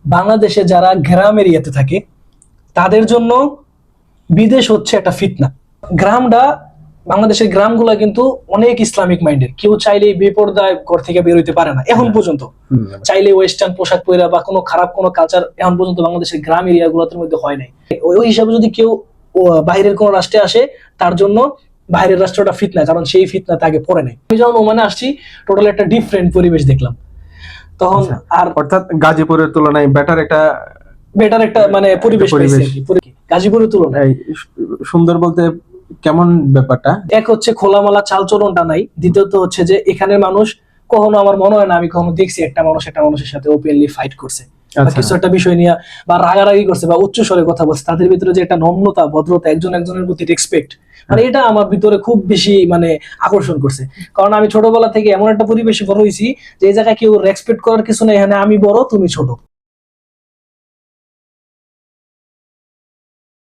বাংলাদেশে যারা গ্রাম এরিয়াতে থাকে তাদের জন্য বিদেশ হচ্ছে একটা ফিতনা। গ্রামটা, বাংলাদেশের গ্রামগুলা কিন্তু অনেক ইসলামিক মাইন্ডের। কেউ চাইলে বেপরদায় ঘর থেকে বের হইতে পারে না এখন পর্যন্ত। চাইলে ওয়েস্টার্ন পোশাক পরা বা কোনো খারাপ কোনো কালচার এখন পর্যন্ত বাংলাদেশের গ্রাম এরিয়া গুলোর মধ্যে হয় নাই। ওই হিসাবে যদি কেউ বাইরের কোন রাষ্ট্রে আসে, তার জন্য বাইরের রাষ্ট্রটা ফিতনা, কারণ সেই ফিতনা তাকে পড়ে নেই। আমি যখন ওমানে আসছি, টোটাল একটা ডিফারেন্ট পরিবেশ দেখলাম তখন। আর অর্থাৎ গাজীপুরের তুলনায় বেটার একটা মানে পরিবেশ পাইছি আর কি। গাজীপুরের তুলনায় সুন্দর বলতে কেমন ব্যাপারটা? এক হচ্ছে খোলামেলা চালচলনটা নাই, দ্বিতীয়ত হচ্ছে যে এখানের মানুষ কখনো, আমার মনে হয় না আমি কখনো দেখছি একটা মানুষ একটা মানুষের সাথে ওপেনলি ফাইট করছে বা কিছু একটা বিষয় নিয়ে বা রাগারাগি করছে বা উচ্চ স্বরে কথা বলছে। তাদের ভিতরে যে একটা নম্রতা, ভদ্রতা, একজন একজনের প্রতি রেসপেক্ট, মানে এটা আমার ভিতরে খুব বেশি মানে আকর্ষণ করছে। কারণ আমি ছোটবেলা থেকে এমন একটা পরিবেশে বড় হয়েছি যে এই জায়গায় কেউ রেসপেক্ট করার কিছু নেই, এখানে আমি বড় তুমি ছোট।